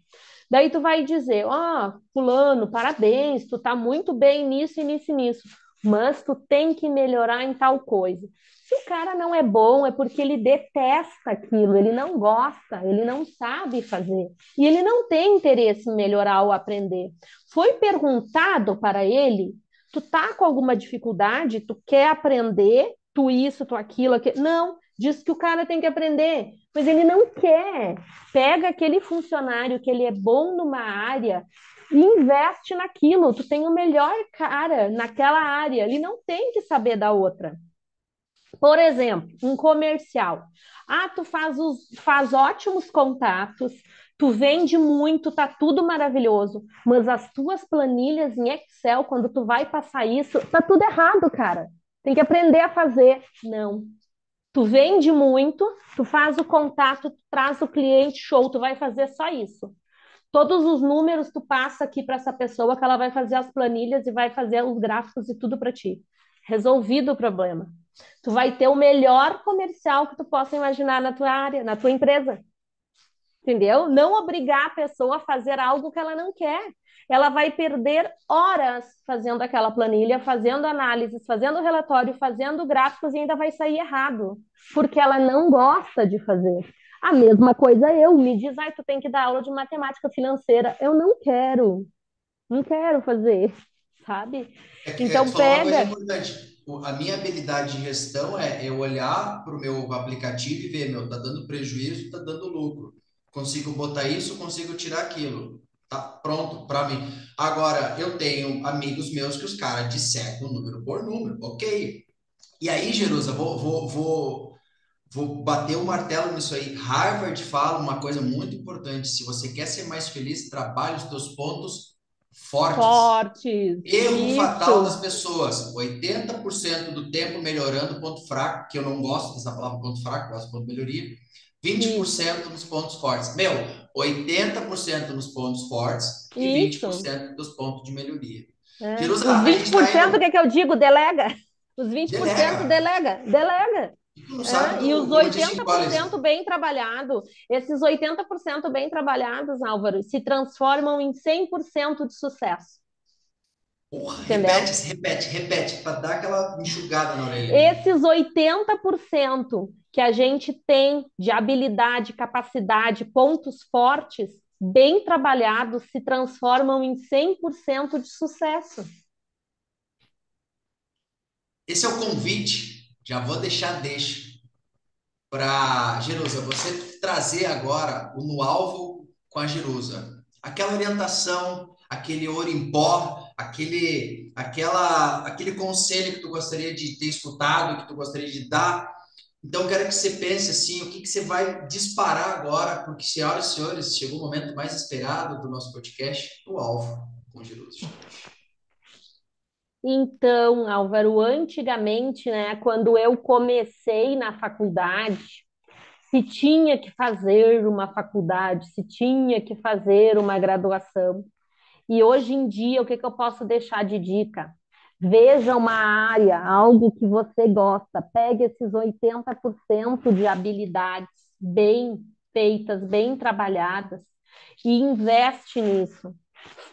Daí tu vai dizer, ó, fulano, parabéns, tu tá muito bem nisso e nisso e nisso, mas tu tem que melhorar em tal coisa. Se o cara não é bom, é porque ele detesta aquilo, ele não gosta, ele não sabe fazer. E ele não tem interesse em melhorar ou aprender. Foi perguntado para ele: tu tá com alguma dificuldade? Tu quer aprender? Tu isso, tu aquilo, aquilo. Não, diz que o cara tem que aprender, mas ele não quer. Pega aquele funcionário que ele é bom numa área e investe naquilo. Tu tem o melhor cara naquela área, ele não tem que saber da outra. Por exemplo, um comercial. Ah, faz ótimos contatos, tu vende muito, tá tudo maravilhoso, mas as tuas planilhas em Excel, quando tu vai passar isso, tá tudo errado, cara. Tem que aprender a fazer. Não. Tu vende muito, tu faz o contato, tu traz o cliente, show, tu vai fazer só isso. Todos os números tu passa aqui para essa pessoa que ela vai fazer as planilhas e vai fazer os gráficos e tudo para ti. Resolvido o problema. Tu vai ter o melhor comercial que tu possa imaginar na tua área, na tua empresa. entendeu? Não obrigar a pessoa a fazer algo que ela não quer. Ela vai perder horas fazendo aquela planilha, fazendo análises, fazendo relatório, fazendo gráficos e ainda vai sair errado, porque ela não gosta de fazer. A mesma coisa eu, me diz, ai, tu tem que dar aula de matemática financeira. Eu não quero, não quero fazer, sabe? Tu Então falou uma coisa pega, importante. A minha habilidade de gestão é eu olhar para o meu aplicativo e ver, meu, tá dando prejuízo, tá dando lucro. Consigo botar isso, consigo tirar aquilo. Tá pronto para mim. Agora, eu tenho amigos meus que os caras dissecam número por número, ok. E aí, Jerusa, vou bater o martelo nisso aí. Harvard fala uma coisa muito importante. Se você quer ser mais feliz, trabalhe os teus pontos fortes. fortes, Erro fatal das isso, pessoas: 80% do tempo melhorando ponto fraco, que eu não gosto dessa palavra ponto fraco, gosto de ponto melhoria. vinte por isso, cento nos pontos fortes. Meu, 80% nos pontos fortes e vinte por isso. cento dos pontos de melhoria. É. Jerusa, Os a vinte gente por está cento, o que indo. é que eu digo? Delega. Os 20% Delega. delega, delega. E tu não sabe É, e os do, como eu disse em oitenta por college, cento bem trabalhado, esses 80% bem trabalhados, Álvaro, se transformam em 100% de sucesso, porra, repete, entendeu? repete, repete, para dar aquela enxugada na orelha. Esses 80% que a gente tem de habilidade, capacidade, pontos fortes, bem trabalhados, se transformam em 100% de sucesso. Esse é o convite. Já vou deixa para Jerusa, você trazer agora o No Alvo com a Jerusa. Aquela orientação, aquele ouro em pó, aquele conselho que tu gostaria de ter escutado, que tu gostaria de dar. Então, eu quero que você pense assim, o que que você vai disparar agora, porque, senhoras e senhores, chegou o momento mais esperado do nosso podcast, o Alvo com Jerusa. Então, Álvaro, antigamente, né, quando eu comecei na faculdade, se tinha que fazer uma faculdade, se tinha que fazer uma graduação. E hoje em dia, o que que eu posso deixar de dica? Veja uma área, algo que você gosta, pegue esses 80% de habilidades bem feitas, bem trabalhadas e investe nisso.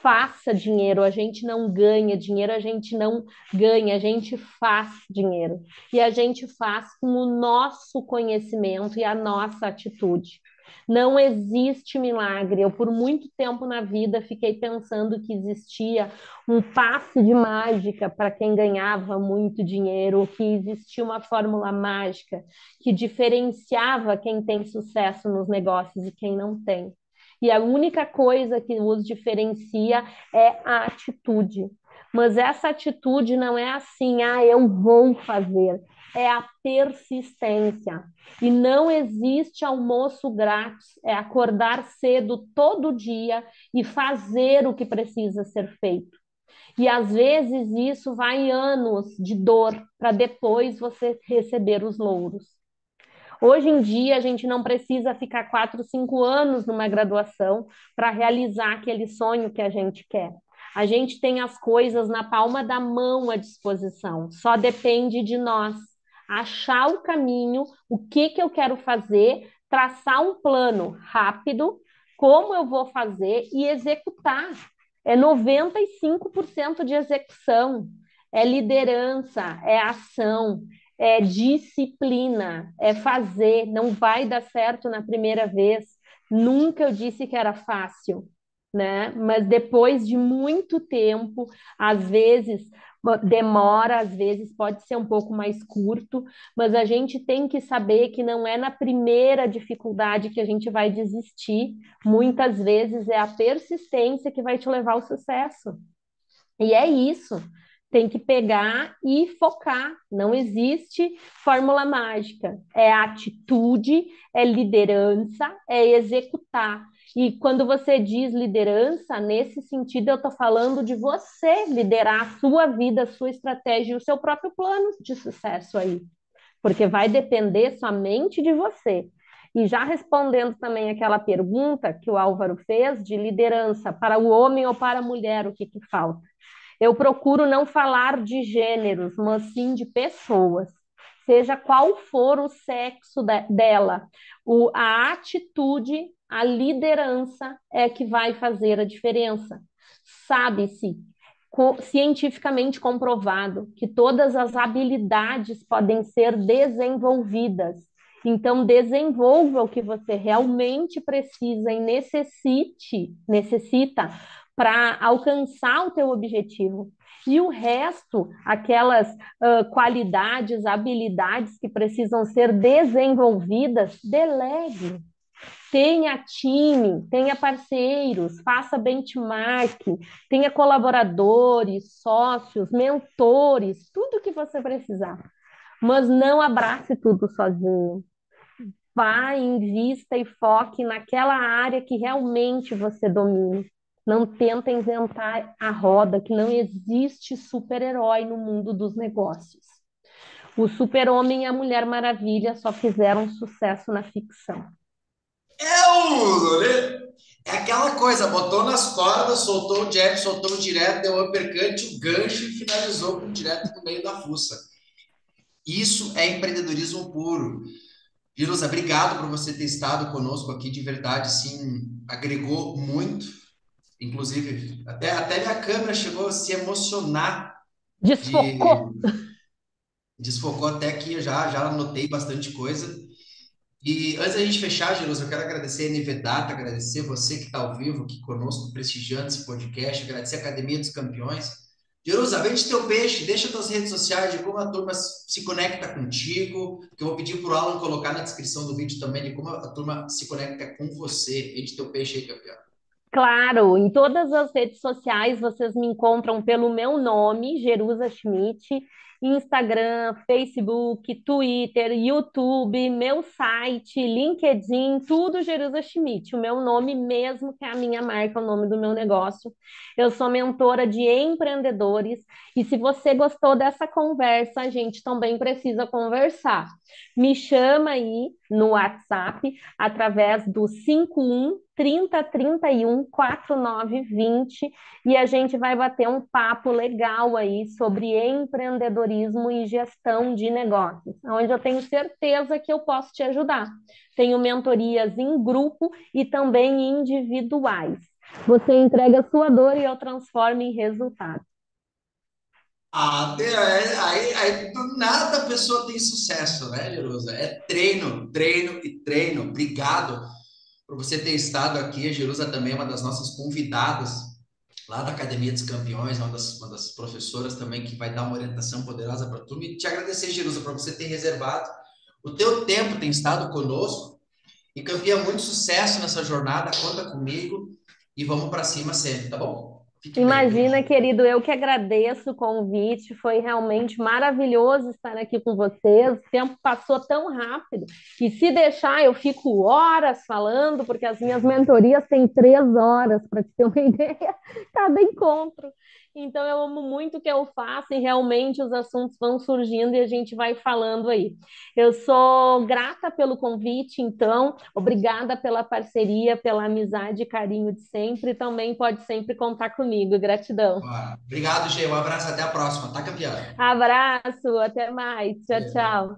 Faça dinheiro, a gente não ganha dinheiro, a gente não ganha, a gente faz dinheiro. E a gente faz com o nosso conhecimento e a nossa atitude. Não existe milagre. Eu, por muito tempo na vida, fiquei pensando que existia um passe de mágica para quem ganhava muito dinheiro, que existia uma fórmula mágica que diferenciava quem tem sucesso nos negócios e quem não tem. E a única coisa que os diferencia é a atitude. Mas essa atitude não é assim, ah, eu vou fazer. É a persistência. E não existe almoço grátis. É acordar cedo todo dia e fazer o que precisa ser feito. E às vezes isso vai anos de dor para depois você receber os louros. Hoje em dia, a gente não precisa ficar 4, 5 anos numa graduação para realizar aquele sonho que a gente quer. A gente tem as coisas na palma da mão à disposição, só depende de nós achar o caminho, o que que eu quero fazer, traçar um plano rápido, como eu vou fazer e executar. É 95% de execução, é liderança, é ação, é disciplina, é fazer, não vai dar certo na primeira vez. Nunca eu disse que era fácil, né? Mas depois de muito tempo, às vezes demora, às vezes pode ser um pouco mais curto, mas a gente tem que saber que não é na primeira dificuldade que a gente vai desistir. Muitas vezes é a persistência que vai te levar ao sucesso. E é isso. Tem que pegar e focar. Não existe fórmula mágica. É atitude, é liderança, é executar. E quando você diz liderança, nesse sentido, eu estou falando de você liderar a sua vida, a sua estratégia e o seu próprio plano de sucesso aí. Porque vai depender somente de você. E já respondendo também aquela pergunta que o Álvaro fez de liderança para o homem ou para a mulher, o que que falta? Eu procuro não falar de gêneros, mas sim de pessoas. Seja qual for o sexo dela, a atitude, A liderança é que vai fazer a diferença. Sabe-se, cientificamente comprovado, que todas as habilidades podem ser desenvolvidas. Então, desenvolva o que você realmente precisa e necessita para alcançar o teu objetivo. E o resto, aquelas qualidades, habilidades que precisam ser desenvolvidas, delegue. Tenha time, tenha parceiros, faça benchmark, tenha colaboradores, sócios, mentores, tudo que você precisar. Mas não abrace tudo sozinho. Vá, invista e foque naquela área que realmente você domina. Não tenta inventar a roda, que não existe super-herói no mundo dos negócios. O super-homem e a Mulher Maravilha só fizeram sucesso na ficção. É aquela coisa, botou nas cordas, soltou o jab, soltou direto, deu o uppercut, o gancho e finalizou com direto no meio da fuça. Isso é empreendedorismo puro. Jerusa, obrigado por você ter estado conosco aqui, de verdade, sim, agregou muito. Inclusive, até minha câmera chegou a se emocionar de... Desfocou! Desfocou até aqui, eu já anotei bastante coisa. E antes da gente fechar, Jerusa, eu quero agradecer a NV Data, agradecer você que está ao vivo aqui conosco, prestigiando esse podcast, agradecer a Academia dos Campeões. Jerusa, vende teu peixe, deixa tuas redes sociais de como a turma se conecta contigo, que eu vou pedir para o Alan colocar na descrição do vídeo também de como a turma se conecta com você. Vende teu peixe aí, campeão. Claro, em todas as redes sociais vocês me encontram pelo meu nome, Jerusa Schmidt, Instagram, Facebook, Twitter, YouTube, meu site, LinkedIn, tudo Jerusa Schmidt, o meu nome mesmo, que é a minha marca, o nome do meu negócio. Eu sou mentora de empreendedores e se você gostou dessa conversa, a gente também precisa conversar. Me chama aí no WhatsApp através do 51 30 31 49 20 e a gente vai bater um papo legal aí sobre empreendedorismo e gestão de negócios, onde eu tenho certeza que eu posso te ajudar. Tenho mentorias em grupo e também individuais. Você entrega a sua dor e eu transformo em resultado. Aí do nada a pessoa tem sucesso, né, Jerusa? É treino, treino e treino. Obrigado por você ter estado aqui. A Jerusa também é uma das nossas convidadas lá da Academia dos Campeões, uma das professoras também que vai dar uma orientação poderosa para a turma. E te agradecer, Jerusa, por você ter reservado o teu tempo, tem estado conosco. E campeã, muito sucesso nessa jornada, conta comigo e vamos para cima sempre, tá bom? Fique bem, Imagina, viu? querido, eu que agradeço o convite, foi realmente maravilhoso estar aqui com vocês. O tempo passou tão rápido, e se deixar, eu fico horas falando, porque as minhas mentorias têm 3 horas, para te ter uma ideia, cada encontro. Então, eu amo muito o que eu faço e realmente os assuntos vão surgindo e a gente vai falando aí. Eu sou grata pelo convite, então, obrigada pela parceria, pela amizade e carinho de sempre. Também pode sempre contar comigo. Gratidão. Obrigado, Gê. Um abraço, até a próxima, tá, campeã? Abraço, até mais. Tchau, tchau.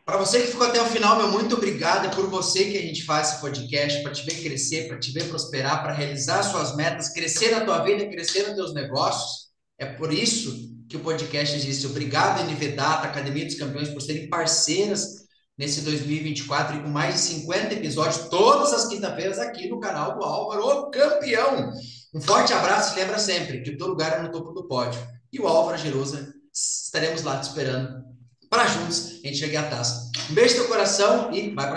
Para você que ficou até o final, meu muito obrigado. É por você que a gente faz esse podcast, para te ver crescer, para te ver prosperar, para realizar suas metas, crescer na tua vida, crescer nos teus negócios. É por isso que o podcast existe. Obrigado, NV Data, Academia dos Campeões, por serem parceiras nesse 2024 e com mais de 50 episódios, todas as quinta-feiras aqui no canal do Álvaro, o campeão. Um forte abraço e lembra sempre que o teu lugar é no topo do pódio. E o Álvaro Gerosa, estaremos lá te esperando para juntos a gente chegar à taça. Um beijo no teu coração e vai para